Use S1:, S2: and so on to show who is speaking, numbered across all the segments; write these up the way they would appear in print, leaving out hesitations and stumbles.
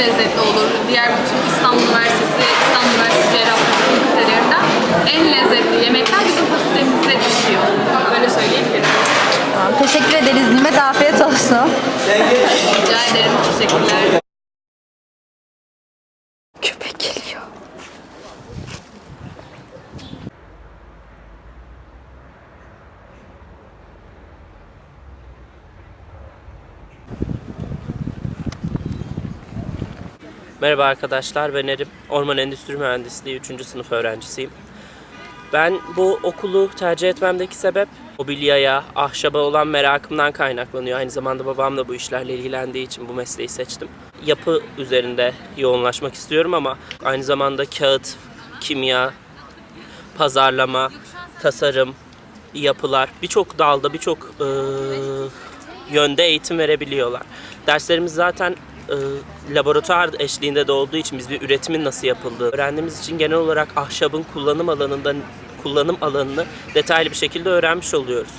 S1: lezzetli olur. Diğer bütün İstanbul Üniversitesi Cerrahpaşa fakültelerinden en lezzetli yemekler bizim fakültemizde pişiyor. Böyle söyleyebilirim.
S2: Tamam, teşekkür ederiz Nimet, afiyet olsun.
S1: Rica ederim, teşekkürler.
S2: Köpek geliyor.
S3: Merhaba arkadaşlar, ben Erim. Orman Endüstri Mühendisliği 3. sınıf öğrencisiyim. Ben bu okulu tercih etmemdeki sebep mobilyaya, ahşaba olan merakımdan kaynaklanıyor. Aynı zamanda babam da bu işlerle ilgilendiği için bu mesleği seçtim. Yapı üzerinde yoğunlaşmak istiyorum ama aynı zamanda kağıt, kimya, pazarlama, tasarım, yapılar birçok dalda, birçok yönde eğitim verebiliyorlar. Derslerimiz zaten laboratuvar eşliğinde de olduğu için biz bir üretimin nasıl yapıldığı öğrendiğimiz için genel olarak ahşabın kullanım alanını detaylı bir şekilde öğrenmiş oluyoruz.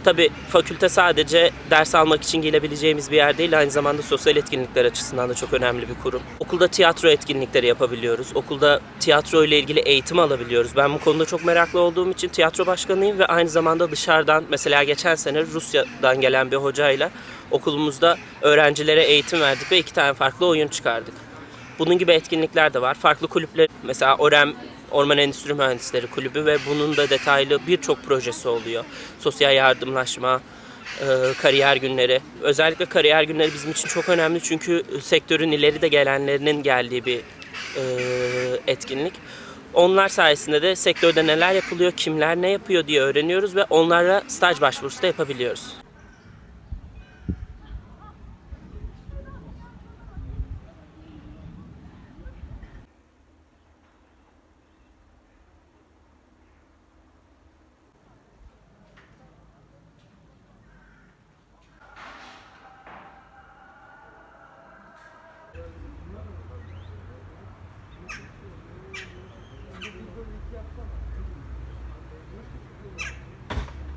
S3: Tabii fakülte sadece ders almak için gelebileceğimiz bir yer değil, aynı zamanda sosyal etkinlikler açısından da çok önemli bir kurum. Okulda tiyatro etkinlikleri yapabiliyoruz. Okulda tiyatro ile ilgili eğitim alabiliyoruz. Ben bu konuda çok meraklı olduğum için tiyatro başkanıyım ve aynı zamanda dışarıdan, mesela geçen sene Rusya'dan gelen bir hocayla okulumuzda öğrencilere eğitim verdik ve 2 tane farklı oyun çıkardık. Bunun gibi etkinlikler de var. Farklı kulüpler, mesela Orman Endüstri Mühendisleri Kulübü ve bunun da detaylı birçok projesi oluyor. Sosyal yardımlaşma, kariyer günleri. Özellikle kariyer günleri bizim için çok önemli çünkü sektörün ileri de gelenlerinin geldiği bir etkinlik. Onlar sayesinde de sektörde neler yapılıyor, kimler ne yapıyor diye öğreniyoruz ve onlara staj başvurusu da yapabiliyoruz.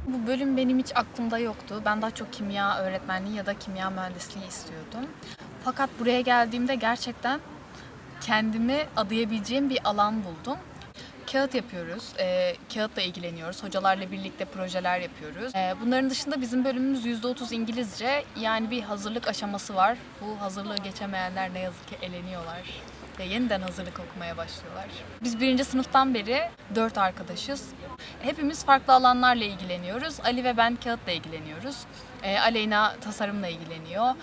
S4: Bu bölüm benim hiç aklımda yoktu. Ben daha çok kimya öğretmenliği ya da kimya mühendisliği istiyordum. Fakat buraya geldiğimde gerçekten kendimi adayabileceğim bir alan buldum. Kağıt yapıyoruz, kağıtla ilgileniyoruz, hocalarla birlikte projeler yapıyoruz. Bunların dışında bizim bölümümüz %30 İngilizce, yani bir hazırlık aşaması var. Bu hazırlığı geçemeyenler ne yazık ki eleniyorlar ve yeniden hazırlık okumaya başlıyorlar. Biz 1. sınıftan beri 4 arkadaşız. Hepimiz farklı alanlarla ilgileniyoruz. Ali ve ben kağıtla ilgileniyoruz. Aleyna tasarımla ilgileniyor.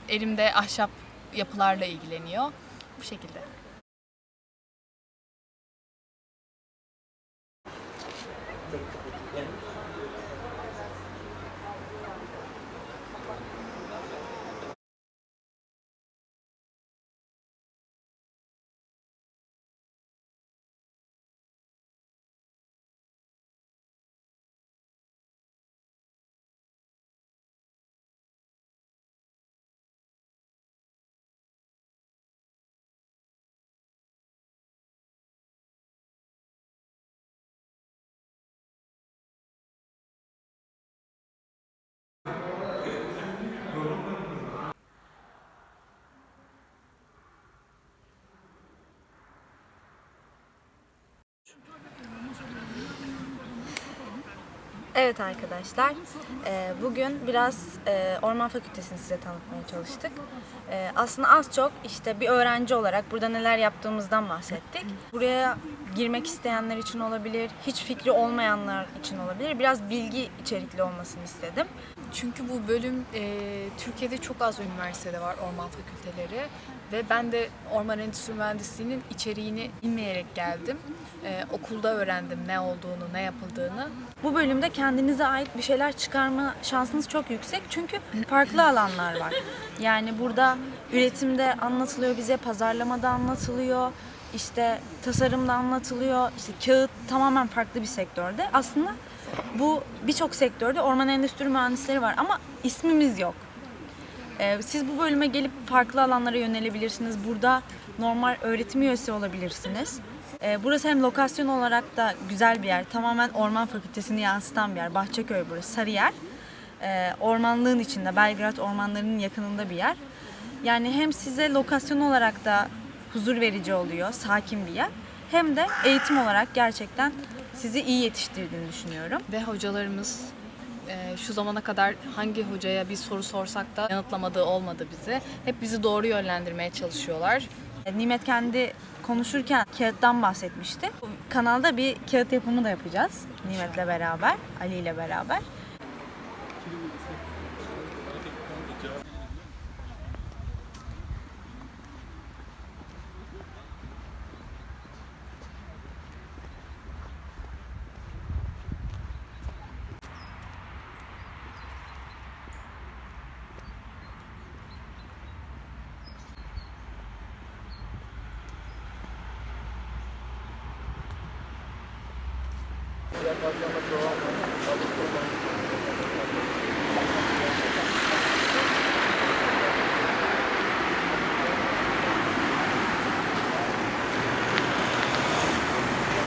S4: Erim de ahşap yapılarla ilgileniyor. Bu şekilde.
S2: Evet arkadaşlar, bugün biraz Orman Fakültesini size tanıtmaya çalıştık. Aslında az çok işte bir öğrenci olarak burada neler yaptığımızdan bahsettik. Buraya girmek isteyenler için olabilir, hiç fikri olmayanlar için olabilir. Biraz bilgi içerikli olmasını istedim.
S4: Çünkü bu bölüm Türkiye'de çok az üniversitede var, orman fakülteleri. Ve ben de Orman Endüstri Mühendisliği'nin içeriğini bilmeyerek geldim. Okulda öğrendim ne olduğunu, ne yapıldığını.
S2: Bu bölümde kendinize ait bir şeyler çıkarma şansınız çok yüksek çünkü farklı alanlar var. Yani burada üretimde anlatılıyor bize, pazarlamada anlatılıyor, işte tasarımda anlatılıyor, işte kağıt tamamen farklı bir sektörde. Aslında bu birçok sektörde orman endüstri mühendisleri var ama ismimiz yok. Siz bu bölüme gelip farklı alanlara yönelebilirsiniz. Burada normal öğretim üyesi olabilirsiniz. Burası hem lokasyon olarak da güzel bir yer. Tamamen orman fakültesini yansıtan bir yer. Bahçeköy burası, Sarıyer. Ormanlığın içinde, Belgrad ormanlarının yakınında bir yer. Yani hem size lokasyon olarak da huzur verici oluyor, sakin bir yer. Hem de eğitim olarak gerçekten sizi iyi yetiştirdiğini düşünüyorum.
S4: Ve hocalarımız şu zamana kadar hangi hocaya bir soru sorsak da yanıtlamadığı olmadı bizi. Hep bizi doğru yönlendirmeye çalışıyorlar.
S2: Nimet kendi konuşurken kağıttan bahsetmişti. Kanalda bir kağıt yapımı da yapacağız Nimet'le beraber, Ali ile beraber.